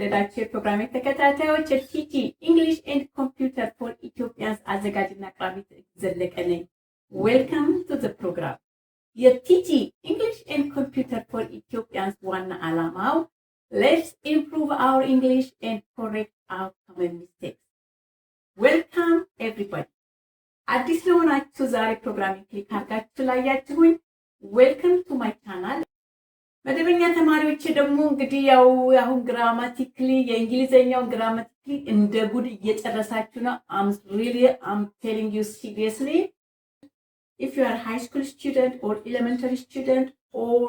የተወደዳችሁ የፕሮግራም ተከታታዮች ቲጂ እንግሊሽ ኤንድ ኮምፒውተር ፎር ኢትዮጵያንስ አዘጋጅና አቅራቢ ዘለቀ ነኝ። ዌልካም ቱ ዘ ፕሮግራም። የቲጂ እንግሊሽ ኤንድ ኮምፒውተር ፎር ኢትዮጵያንስ ዋና ዓላማው ሌትስ ኢምፕሩቭ አወር እንግሊሽ ኤንድ ኮሬክት አወር ኮመን ሚስቴክስ። ዌልካም ኤቭሪባዲ። አዲስ ለሆናችሁ ዛሬ ፕሮግራም ክሊክ አድርጋችሁ ላያችሁኝ ዌልካም ቱ ማይ ቻናል። መደበኛ ተማሪዎች ደግሞ እንግዲህ ያው አሁን ግራማቲካሊ የእንግሊዘኛውን ግራማቲካሊ እንደ ጉድ እየጨረሳችሁ ነው። I'm telling you seriously, if you are a high school student or elementary student or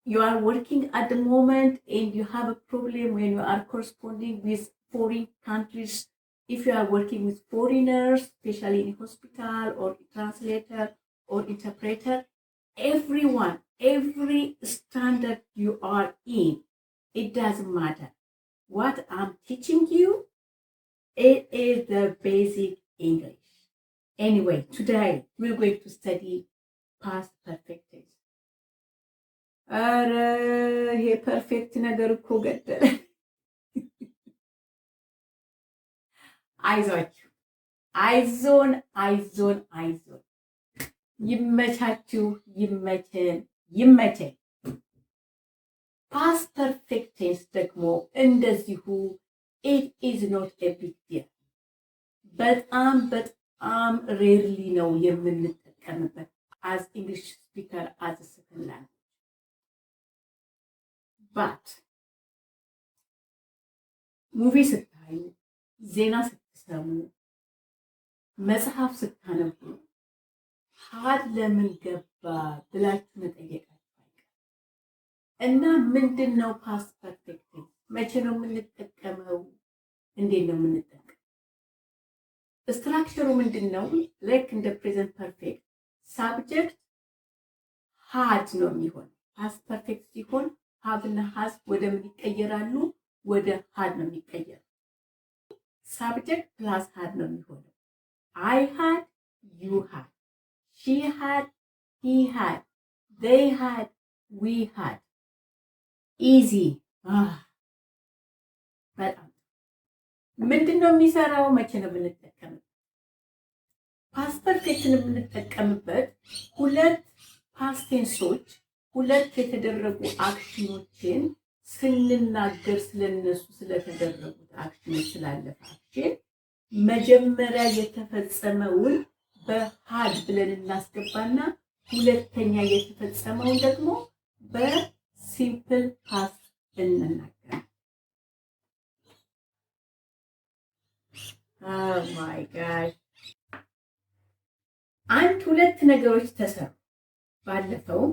you are working at the moment and you have a problem when you are corresponding with foreign countries, if you are working with foreigners, especially in hospital or translator or interpreter, everyone, every standard you are in, it doesn't matter. What I'm teaching you, it is the basic English. Anyway, today we're going to study past perfect tense. ይሄ ፐርፌክት ነገር እኮ ገደለ። አይዟችሁ፣ አይዞን፣ አይዞን፣ አይዞን። ይመቻችሁ፣ ይመቸን፣ ይመቸን። ፓስት ፐርፌክት ቴንስ ደግሞ እንደዚሁ it is not a big deal። በጣም በጣም ሬርሊ ነው የምንጠቀምበት as English speaker as a second language. but ሙቪ ስታዩ፣ ዜና ስትሰሙ፣ መጽሐፍ ስታነቡ ሀድ ለምን ገባ ብላችሁ መጠየቃችሁ አይቀርም። እና ምንድነው ፓስት ፐርፌክት ቴንስ? መቼ ነው የምንጠቀመው? እንዴት ነው የምንጠቀመው? ስትራክቸሩ ምንድነው? ላይክ እንደ ፕሬዘንት ፐርፌክት ሳብጀክት ሀድ ነው የሚሆነው። ፓስት ፐርፌክት ሲሆን ሀብ እና ሀዝ ወደ ምን ይቀየራሉ? ወደ ሀድ ነው የሚቀየሩ። ሳብጀክት ፕላስ ሀድ ነው የሚሆነው። I had, you had, she had, he had, they had, we had. Easy. በጣም ምንድን ነው የሚሰራው? መቼ ነው የምንጠቀምበት? ፓስት ፐርፌክትን የምንጠቀምበት ሁለት ፓስት ቴንሶች፣ ሁለት የተደረጉ አክሽኖችን ስንናገር ስለነሱ ስለተደረጉት አክሽኖች ስላለፈ አክሽን መጀመሪያ የተፈጸመውን በሃድ ብለን እናስገባና ሁለተኛ የተፈጸመውን ደግሞ በሲምፕል ፓስት እንናገራለን። ኦ ማይ ጋድ። አንድ ሁለት ነገሮች ተሰሩ ባለፈው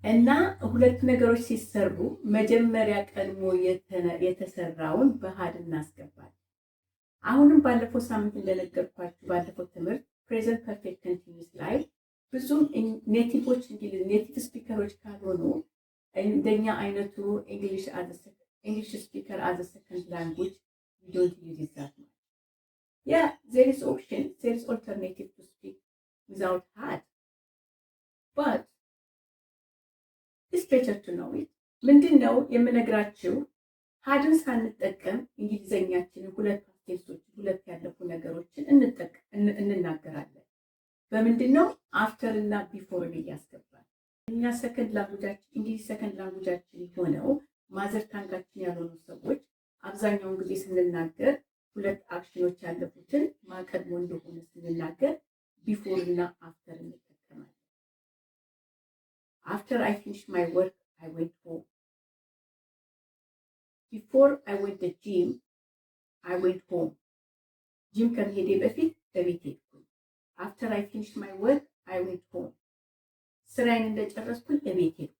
እና ሁለት ነገሮች ሲሰሩ መጀመሪያ ቀድሞ የተሰራውን በሃድ እናስገባለን። አሁንም ባለፈው ሳምንት እንደነገርኳችሁ ባለፈው ትምህርት ፕሬዘንት ፐርፌክት ኮንቲኒዩስ ላይ ብዙም ኔቲቮች እንግሊዝ ኔቲቭ ስፒከሮች ካልሆኑ እንደኛ አይነቱ እንግሊሽ ስፒከር አዝ ሰከንድ ላንጉዌጅ we don't use it that much. Yeah, there is option, there is alternative to speak without had, but it's better to know it. ምንድነው የምነግራችሁ? ሀድን ሳንጠቀም እንግሊዘኛችንን ሁለት ቴንሶች ሁለት ያለፉ ነገሮችን እንናገራለን። በምንድነው? አፍተር እና ቢፎርን እያስገባል። እኛ ሰከንድ ላንጉጃችን እንግሊዝ ሰከንድ ላንጉጃችን የሆነው ማዘር ታንጋችን ያልሆኑ ሰዎች አብዛኛውን ጊዜ ስንናገር ሁለት አክሽኖች ያለፉትን ማቀድሞ እንደሆነ ስንናገር ቢፎር እና አፍተር እንጠቀማለን። After I finished my work, I went home. Before I went to the gym, I went home. Gym ከመሄዴ በፊት በቤት ሄድኩኝ። After I finished my work, I went home. ስራዬን እንደጨረስኩኝ በቤት ሄድኩ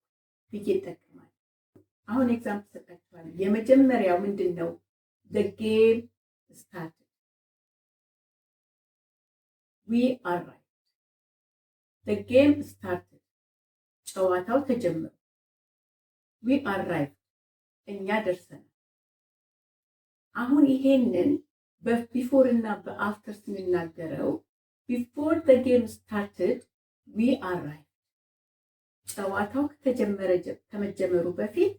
ብዬ እጠቀማለሁ። አሁን ኤግዛምፕል ሰጣችኋለሁ። የመጀመሪያው ምንድነው? The game started. We arrived. The game started. ጨዋታው ተጀመረ። we arrived እኛ ደርሰናል። አሁን ይሄንን በቢፎር እና በአፍተር ስንናገረው before the game started we arrived ጨዋታው ከመጀመሩ በፊት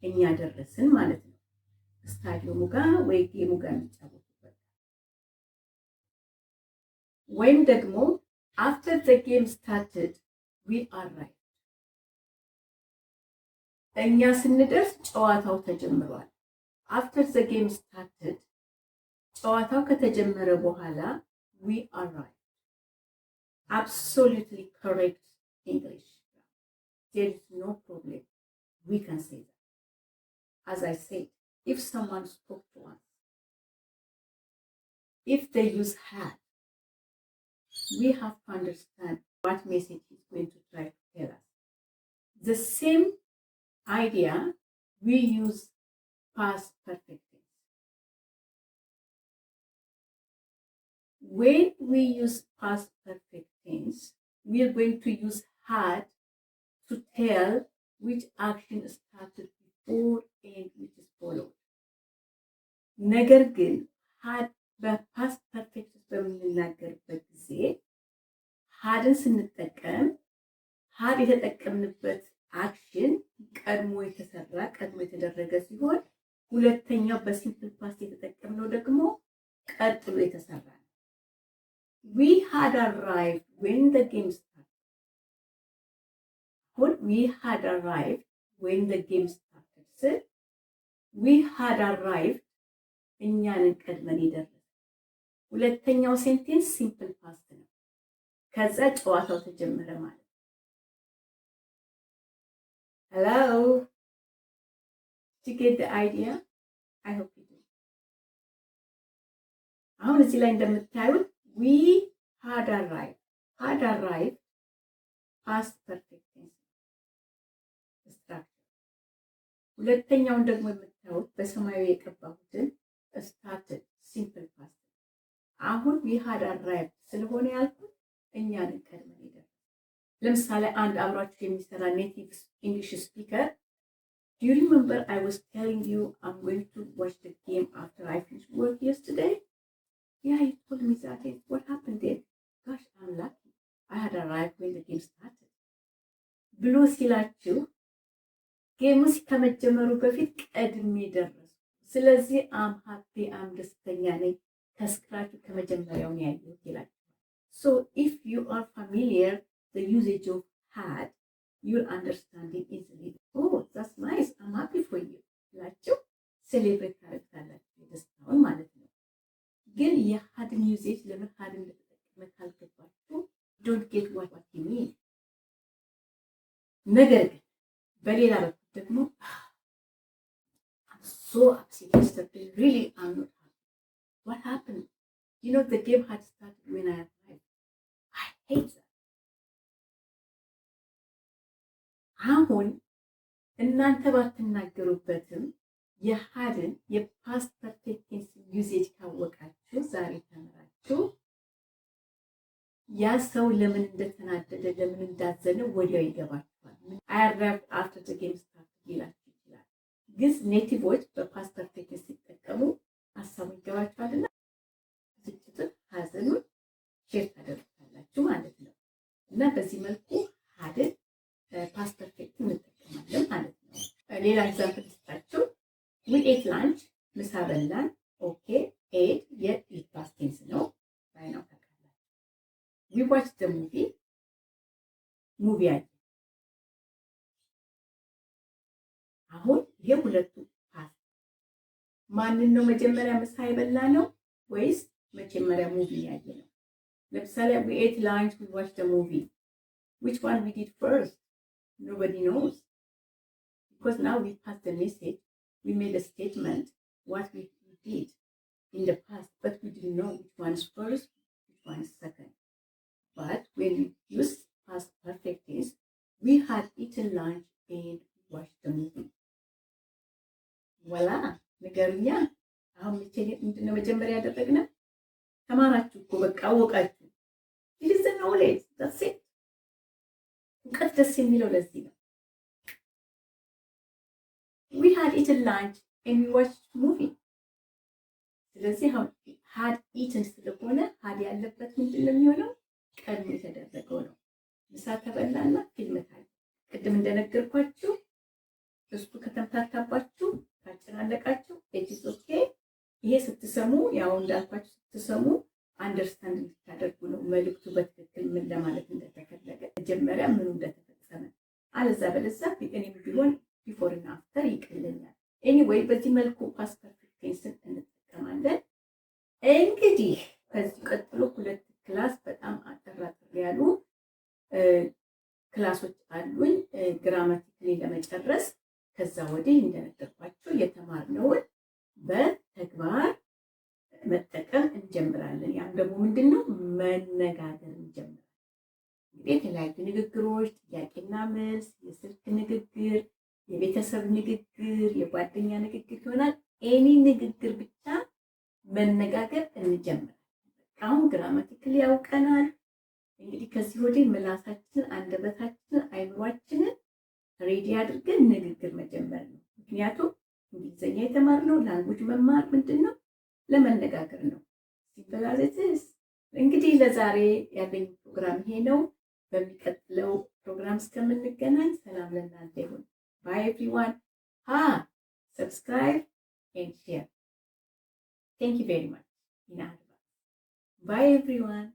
እኛ ደረስን ማለት ነው። ስታዲየሙ ጋር ወይ ጌሙ ጋር እንጫወትበት ወይም ደግሞ after the game started we arrived እኛ ስንደርስ ጨዋታው ተጀምሯል። after the game started ጨዋታው ከተጀመረ በኋላ we arrived. Absolutely correct English. There is no problem. We can say that. As I said, if someone spoke to us, if they use had, we have to understand what message is going to try to tell us. The same idea, we use past perfect tense. When we use past perfect tense, we are going to use had to tell which action started before and which is followed. ነገር ግን had በፓስት ፐርፌክት በምንናገርበት ጊዜ hadን ስንጠቀም had የተጠቀምንበት አክሽን ቀድሞ የተሰራ ቀድሞ የተደረገ ሲሆን ሁለተኛው በሲምፕል ፓስት የተጠቀምነው ደግሞ ቀጥሎ የተሰራ ነው። We had arrived when the game started. We had arrived when the game started. So, we had arrived እኛንን ቀድመን የደረሰ ሁለተኛው ሴንቴንስ ሲምፕል ፓስት ነው። ከዛ ጨዋታው ተጀመረ ማለት ነው። Hello? Did you get the idea? I hope you do. አሁን እዚህ ላይ እንደምታዩት we had arrived. Had arrived past perfect tense structure. ሁለተኛውን ደግሞ የምታዩት በሰማያዊ የቀባሁትን started simple past. አሁን we had arrived ስለሆነ ያልኩት እኛን ቀድመን ሄደ። ለምሳሌ አንድ አብራችሁ የሚሰራ ኔቲቭ እንግሊሽ ስፒከር do you remember I was telling you I'm going to watch the game after I finished work yesterday? Yeah, you told me that. What happened then? Gosh, I'm lucky. I had arrived when the game started. ብሎ ሲላችሁ ጌሙ ከመጀመሩ በፊት ቀድሜ ደረስኩ። ስለዚህ አም ሃፒ አም ደስተኛ ነኝ ከስክራቹ ከመጀመሪያው ነው ያየሁት ይላል። So if you are familiar the usage of had, you'll understand it easily. Oh, that's nice. I'm happy for you. ላችሁ ሴሌብሬት ታደርጋላችሁ ደስታውን ማለት ነው። ግን የሃድን ዩዜጅ ለምን ሃድ እንደተጠቀመ ካልገባችሁ don't get what you mean. ነገር ግን በሌላ በኩል ደግሞ I'm so upset yesterday. Really, I'm not happy. What happened? You know, the game had started when I arrived. I hate that. አሁን እናንተ ባትናገሩበትም የሃድን የፓስት ፐርፌክት ቴንስ ዩዜጅ ካወቃችሁ ዛሬ ተምራችሁ ያ ሰው ለምን እንደተናደደ ለምን እንዳዘነ ወዲያው ይገባችኋል። I arrived after the game started ይላችሁ ይችላል። ግን ኔቲቮች በፓስት ፐርፌክት ሲጠቀሙ ሀሳቡ ይገባችኋልና ዝግጅቱን ሀዘኑን ሼር ታደርጉታላችሁ ማለት ነው። እና በዚህ መልኩ ሃድን ፓስት ፐርፌክት እንጠቀማለን ማለት ነው። ሌላ ኤግዛምፕል ልስጣችሁ። we ate lunch ምሳ በላን። ኦኬ ate የኢት ፓስት ቴንስ ነው። ባይናው ታውቃላችሁ። we watched the movie ሙቪ አለ። አሁን ይሄ ሁለቱ ፓስት ማንን ነው መጀመሪያ ምሳ የበላ ነው ወይስ መጀመሪያ ሙቪ ያየ ነው? ለምሳሌ we ate lunch, we watched the movie. Which one we did first? Nobody knows. Because now we passed the message, we made a statement, what we did in the past, but we didn't know which one is first, which one is second. But when we use past perfect tense, we had eaten lunch and watched the movie. Voila! ንገሩኛ። አሁን ምንድነው መጀመሪያ ያደረግነው? ተማራችሁ እኮ በቃ አወቃችሁ። It is the knowledge. That's it. እውቀት ደስ የሚለው ለዚህ ነው። We had eaten lunch and we watched movie. ስለዚህ አሁን had eaten ስለሆነ had ያለበት ምንድን ነው የሚሆነው? ቀድሞ የተደረገው ነው። ምሳ ተበላና ፊልም ታየ። ቅድም እንደነገርኳችሁ እሱ ከተምታታባችሁ ካጨናነቃችሁ ኢትስ ኦኬ። ይሄ ስትሰሙ ያው እንዳልኳችሁ ስትሰሙ አንደርስታንድ እንድታደርጉ ነው መልእክቱ በትክክል ምን ለማለት እንደተፈለገ መጀመሪያ ምኑ እንደተፈጸመ። አለዛ በለዛ እኔም ቢሆን ቢፎር እና አፍተር ይቀለኛል። ኤኒዌይ በዚህ መልኩ ፓስት ፐርፌክት ቴንስን እንጠቀማለን። እንግዲህ ከዚህ ቀጥሎ 2 ክላስ በጣም አጠራጥር ያሉ ክላሶች አሉኝ ግራማቲካሊ ለመጨረስ። ከዛ ወዲህ እንደነገርኳችሁ የተማርነውን በተግባር መጠቀም እንጀምራለን። ያም ደግሞ ምንድነው መነጋገር እንጀምራለን። እንግዲህ የተለያዩ ንግግሮች፣ ጥያቄና መልስ፣ የስልክ ንግግር፣ የቤተሰብ ንግግር፣ የጓደኛ ንግግር ይሆናል። ኤኒ ንግግር ብቻ መነጋገር እንጀምራለን። አሁን ግራማቲካሊ ያውቀናል። እንግዲህ ከዚህ ወዲህ ምላሳችንን፣ አንደበታችንን፣ አይምሯችንን ሬዲ አድርገን ንግግር መጀመር ነው። ምክንያቱም እንግሊዘኛ የተማርነው ላንጉጅ መማር ምንድነው ለመነጋገር ነው። ሲበላዘትስ እንግዲህ ለዛሬ ያለኝ ፕሮግራም ይሄ ነው። በሚቀጥለው ፕሮግራም እስከምንገናኝ ሰላም ለእናንተ ይሁን። ባይ ኤቭሪዋን። ሰብስክራይብ ኤንድ ሼር። ቴንክ ዩ ቬሪ ማች። Bye everyone.